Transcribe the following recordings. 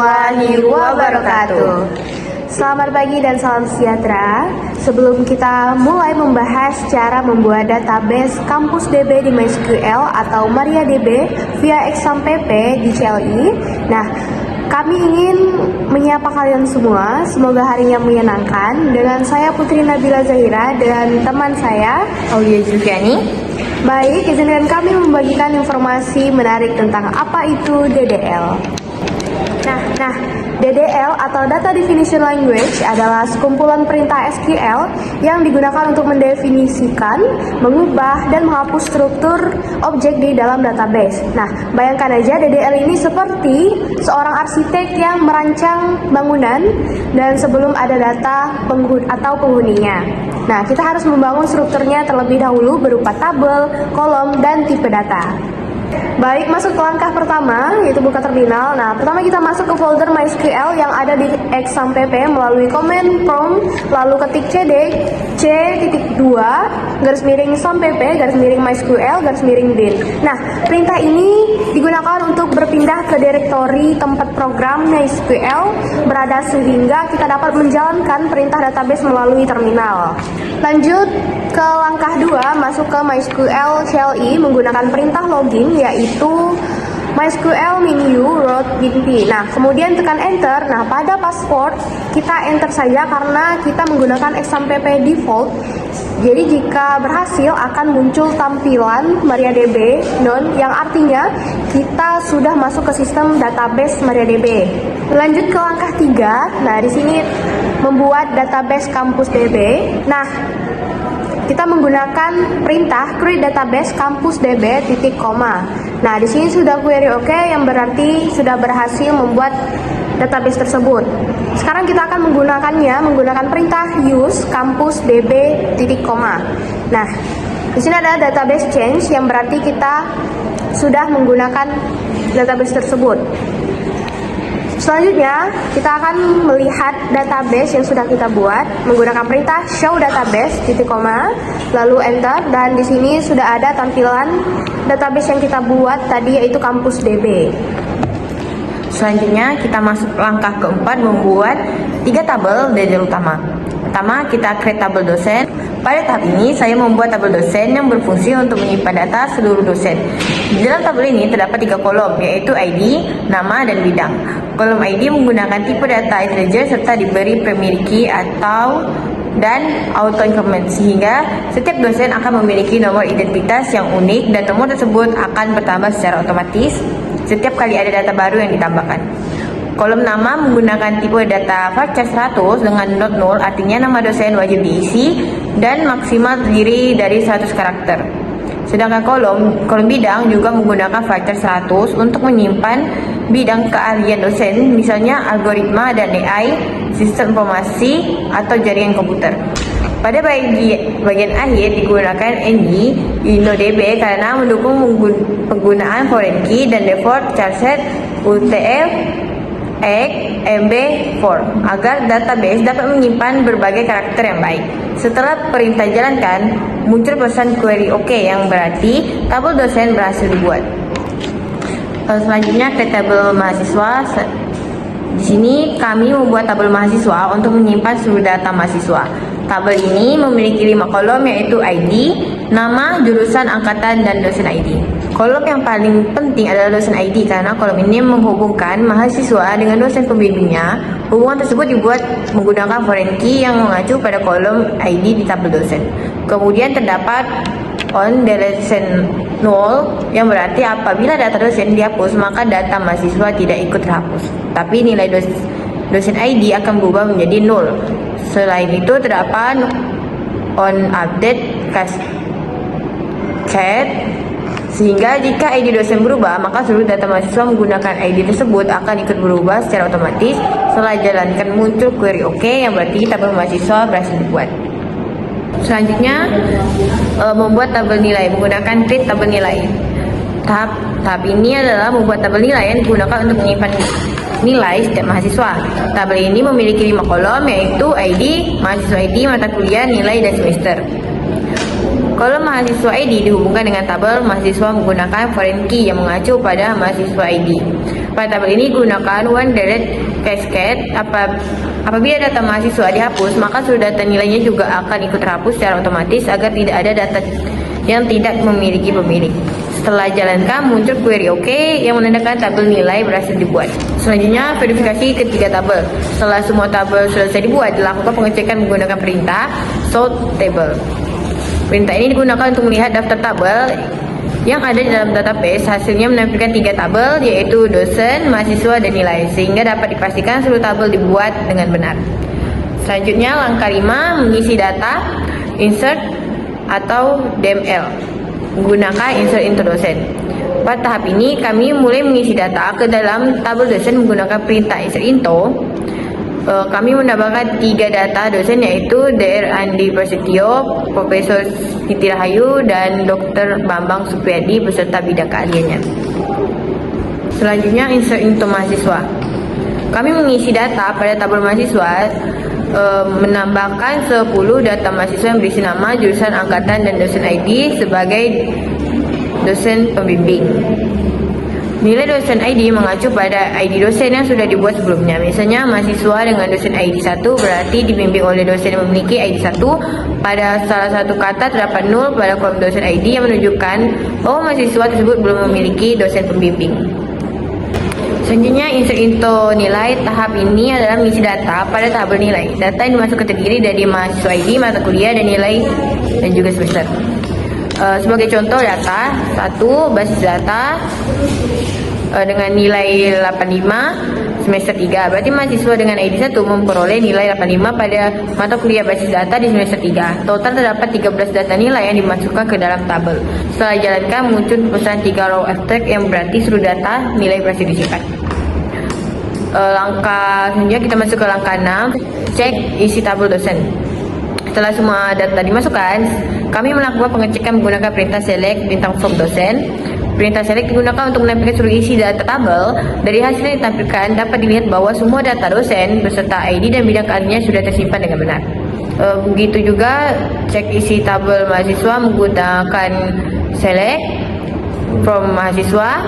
warahmatullahi wabarakatuh. Selamat pagi dan salam sejahtera. Sebelum kita mulai membahas cara membuat database kampus DB di MySQL atau MariaDB via XAMPP di CLI, kami ingin menyapa kalian semua. Semoga harinya menyenangkan. Dengan saya Putri Nabila Zahira dan teman saya Aulia Zulfiani. Baik, izinkan kami membagikan informasi menarik tentang apa itu DDL. DDL atau Data Definition Language adalah sekumpulan perintah SQL yang digunakan untuk mendefinisikan, mengubah, dan menghapus struktur objek di dalam database. Bayangkan aja DDL ini seperti seorang arsitek yang merancang bangunan dan sebelum ada data atau penghuninya. Kita harus membangun strukturnya terlebih dahulu berupa tabel, kolom, dan tipe data. Baik, masuk ke langkah pertama, yaitu buka terminal. Pertama kita masuk ke folder MySQL yang ada di XAMPP melalui command prompt, lalu ketik cd c.2 /sampp /MySQL/bin. Perintah ini digunakan untuk berpindah ke direktori tempat program MySQL berada sehingga kita dapat menjalankan perintah database melalui terminal. Lanjut ke langkah 2, masuk ke MySQL CLI menggunakan perintah login, yaitu MySQL menu root bin. Kemudian tekan enter. Pada password kita enter saja karena kita menggunakan XAMPP default. Jadi jika berhasil akan muncul tampilan MariaDB none yang artinya kita sudah masuk ke sistem database MariaDB. Lanjut ke langkah 3. Di sini membuat database kampus DB. Kita menggunakan perintah create database kampus DB titik koma. Di sini sudah query oke, yang berarti sudah berhasil membuat database tersebut. Sekarang kita akan menggunakan perintah use kampus DB titik koma. Di sini ada database change yang berarti kita sudah menggunakan database tersebut. Selanjutnya, kita akan melihat database yang sudah kita buat menggunakan perintah show database titik koma, lalu enter, dan di sini sudah ada tampilan database yang kita buat tadi, yaitu kampus DB. Selanjutnya kita masuk langkah keempat, membuat 3 tabel DDL utama. Pertama, kita create tabel dosen. Pada tahap ini, saya membuat tabel dosen yang berfungsi untuk menyimpan data seluruh dosen. Di dalam tabel ini terdapat 3 kolom, yaitu ID, nama, dan bidang. Kolom ID menggunakan tipe data integer serta diberi primary key dan auto increment, sehingga setiap dosen akan memiliki nomor identitas yang unik dan nomor tersebut akan bertambah secara otomatis setiap kali ada data baru yang ditambahkan. Kolom nama menggunakan tipe data varchar 100 dengan not null, artinya nama dosen wajib diisi dan maksimal terdiri dari 100 karakter. Sedangkan kolom bidang juga menggunakan varchar 100 untuk menyimpan bidang keahlian dosen, misalnya algoritma dan AI, sistem informasi, atau jaringan komputer. Pada bagian akhir digunakan ng InnoDB karena mendukung penggunaan foreign key dan default charset UTF MB4 agar database dapat menyimpan berbagai karakter yang baik. Setelah perintah jalankan, muncul pesan query OK yang berarti tabel dosen berhasil dibuat. Selanjutnya ke tabel mahasiswa. Di sini kami membuat tabel mahasiswa untuk menyimpan seluruh data mahasiswa. Tabel ini memiliki 5 kolom, yaitu ID, nama, jurusan, angkatan, dan dosen ID. Kolom yang paling penting adalah dosen ID karena kolom ini menghubungkan mahasiswa dengan dosen pembimbingnya. Hubungan tersebut dibuat menggunakan foreign key yang mengacu pada kolom ID di tabel dosen. Kemudian terdapat on deletion null yang berarti apabila data dosen dihapus maka data mahasiswa tidak ikut terhapus, tapi nilai dosen ID akan berubah menjadi null. Selain itu terdapat on update cascade, sehingga jika ID dosen berubah maka seluruh data mahasiswa menggunakan ID tersebut akan ikut berubah secara otomatis. Setelah jalankan muncul query OK yang berarti tabel mahasiswa berhasil dibuat. Selanjutnya membuat tabel nilai menggunakan create tabel nilai. Tahap ini adalah membuat tabel nilai yang digunakan untuk menyimpan nilai setiap mahasiswa. Tabel ini memiliki 5 kolom, yaitu ID, mahasiswa ID, mata kuliah, nilai, dan semester. Kalau mahasiswa ID dihubungkan dengan tabel, mahasiswa menggunakan foreign key yang mengacu pada mahasiswa ID. Pada tabel ini gunakan one direct cascade. Apabila data mahasiswa dihapus, maka seluruh data nilainya juga akan ikut terhapus secara otomatis agar tidak ada data yang tidak memiliki pemilik. Setelah jalankan, muncul query OK yang menandakan tabel nilai berhasil dibuat. Selanjutnya, verifikasi ketiga tabel. Setelah semua tabel selesai dibuat, dilakukan pengecekan menggunakan perintah sort table. Perintah ini digunakan untuk melihat daftar tabel yang ada di dalam database. Hasilnya menampilkan 3 tabel, yaitu dosen, mahasiswa, dan nilai, sehingga dapat dipastikan seluruh tabel dibuat dengan benar. Selanjutnya, langkah 5, mengisi data, insert atau DML, menggunakan insert into dosen. Pada tahap ini, kami mulai mengisi data ke dalam tabel dosen menggunakan perintah insert into. Kami menambahkan 3 data dosen, yaitu Dr. Andi Prasetyo, Profesor Siti Rahayu, dan Dr. Bambang Supriyadi beserta bidang keahliannya. Selanjutnya, insert into mahasiswa. Kami mengisi data pada tabel mahasiswa, menambahkan 10 data mahasiswa yang berisi nama, jurusan, angkatan, dan dosen ID sebagai dosen pembimbing. Nilai dosen ID mengacu pada ID dosen yang sudah dibuat sebelumnya. Misalnya, mahasiswa dengan dosen ID 1 berarti dibimbing oleh dosen yang memiliki ID 1. Pada salah satu kata terdapat 0 pada kolom dosen ID yang menunjukkan bahwa mahasiswa tersebut belum memiliki dosen pembimbing. Selanjutnya, insert into nilai. Tahap ini adalah mengisi data pada tabel nilai. Data yang dimasukkan terdiri dari mahasiswa ID, mata kuliah, dan nilai, dan juga semester. Sebagai contoh data, 1 basis data dengan nilai 85 semester 3. Berarti mahasiswa dengan ID 1 memperoleh nilai 85 pada mata kuliah basis data di semester 3. Total terdapat 13 data nilai yang dimasukkan ke dalam tabel. Setelah dijalankan, muncul pesan 3 row abstract yang berarti seluruh data nilai berhasil disimpan. Langkah selanjutnya kita masuk ke langkah 6, cek isi tabel dosen. Setelah semua data dimasukkan, kami melakukan pengecekan menggunakan perintah select bintang from dosen. Perintah select digunakan untuk menampilkan seluruh isi data tabel. Dari hasil yang ditampilkan dapat dilihat bahwa semua data dosen beserta ID dan bidang keahliannya sudah tersimpan dengan benar. Begitu juga cek isi tabel mahasiswa menggunakan select from mahasiswa.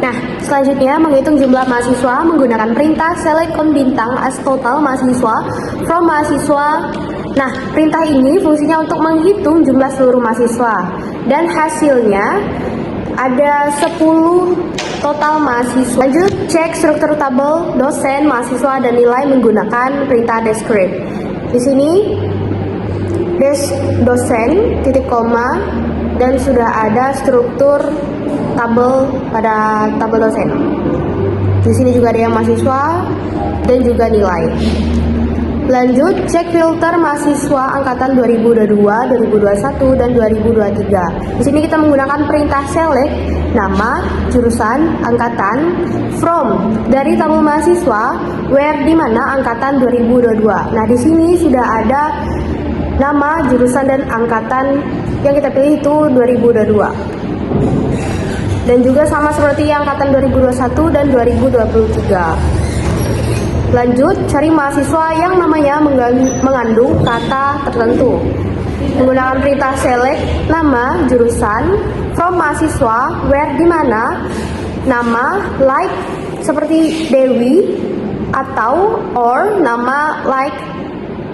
Nah, selanjutnya menghitung jumlah mahasiswa menggunakan perintah select count bintang as total mahasiswa from mahasiswa. Nah, perintah ini fungsinya untuk menghitung jumlah seluruh mahasiswa dan hasilnya ada 10 total mahasiswa. Lanjut, cek struktur tabel dosen, mahasiswa, dan nilai menggunakan perintah descript. Di sini dosen titik koma dan sudah ada struktur tabel pada tabel dosen. Di sini juga ada yang mahasiswa dan juga nilai. Lanjut, cek filter mahasiswa angkatan 2022, 2021, dan 2023. Di sini kita menggunakan perintah select nama, jurusan, angkatan, from dari tabel mahasiswa, where di mana angkatan 2022. Nah, di sini sudah ada nama, jurusan, dan angkatan yang kita pilih itu 2022. Dan juga sama seperti angkatan 2021 dan 2023. Lanjut, cari mahasiswa yang namanya mengandung kata tertentu. Menggunakan perintah select nama, jurusan, from mahasiswa, where di mana, nama, like seperti Dewi atau or nama like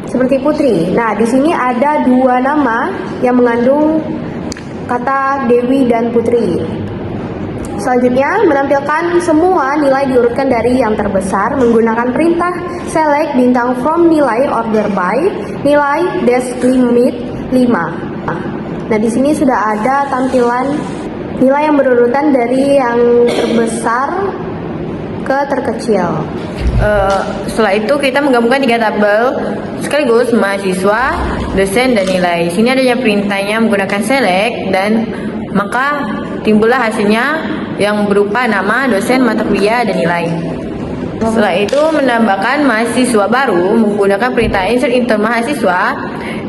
seperti Putri. Nah, di sini ada 2 nama yang mengandung kata Dewi dan Putri. Selanjutnya, menampilkan semua nilai diurutkan dari yang terbesar menggunakan perintah select bintang from nilai order by nilai dash limit 5. Nah, di sini sudah ada tampilan nilai yang berurutan dari yang terbesar ke terkecil. Setelah itu kita menggabungkan 3 tabel sekaligus mahasiswa, dosen, dan nilai. Sini adanya perintahnya menggunakan select dan maka timbullah hasilnya yang berupa nama, dosen, mata kuliah, dan nilai. Setelah itu menambahkan mahasiswa baru menggunakan perintah insert into mahasiswa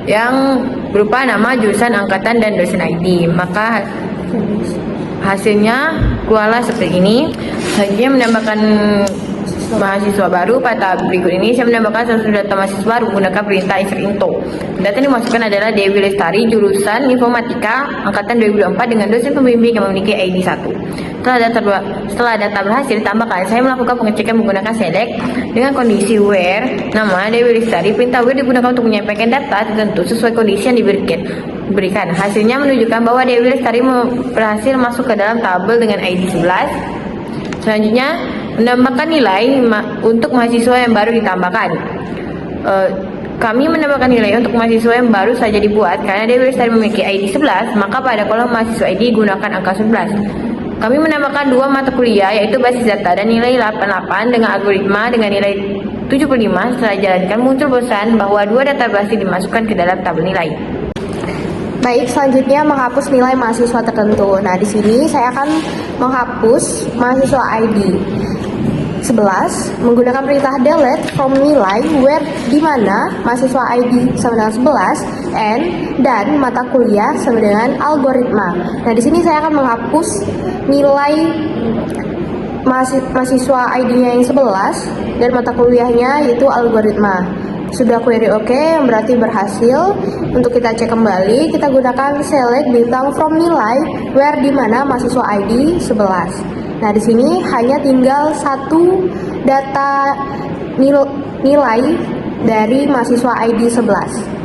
yang berupa nama, jurusan, angkatan, dan dosen ID. Maka hasilnya keluarlah seperti ini. Selanjutnya menambahkan mahasiswa baru. Pada tahap berikut ini saya menambahkan satu data mahasiswa baru menggunakan perintah insert into. Data yang dimasukkan adalah Dewi Lestari, jurusan Informatika, angkatan 2024 dengan dosen pembimbing yang memiliki ID 1. Setelah data berhasil ditambahkan, saya melakukan pengecekan menggunakan select dengan kondisi where nama Dewi Lestari. Perintah where digunakan untuk menyampaikan data tertentu sesuai kondisi yang diberikan. Hasilnya menunjukkan bahwa Dewi Lestari berhasil masuk ke dalam tabel dengan ID 11. Selanjutnya, menambahkan nilai untuk mahasiswa yang baru ditambahkan. Kami menambahkan nilai untuk mahasiswa yang baru saja dibuat karena Dewi Lestari memiliki ID 11, maka pada kolom mahasiswa ID gunakan angka 11. Kami menambahkan dua mata kuliah yaitu basis data dan nilai 88 dengan algoritma dengan nilai 75. Setelah dijalankan muncul bosan bahwa dua data berhasil dimasukkan ke dalam tabel nilai. Baik, selanjutnya menghapus nilai mahasiswa tertentu. Nah, di sini saya akan menghapus mahasiswa ID 11 menggunakan perintah delete from nilai where di mana mahasiswa ID sama dengan 11 and dan mata kuliah sama dengan algoritma. Nah, di sini saya akan menghapus nilai mahasiswa ID-nya yang 11 dan mata kuliahnya yaitu algoritma. Sudah query oke, berarti berhasil. Untuk kita cek kembali, kita gunakan select bintang from nilai where di mana mahasiswa ID 11. Nah, di sini hanya tinggal satu data nilai dari mahasiswa ID 11.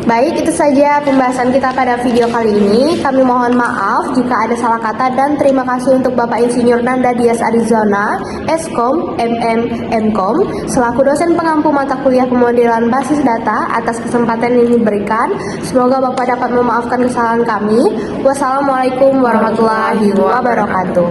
Baik, itu saja pembahasan kita pada video kali ini. Kami mohon maaf jika ada salah kata dan terima kasih untuk Bapak Insinyur Nanda Dias Arizona, Eskom, MKOM, selaku dosen pengampu mata kuliah pemodelan basis data atas kesempatan yang diberikan. Semoga Bapak dapat memaafkan kesalahan kami. Wassalamualaikum warahmatullahi wabarakatuh.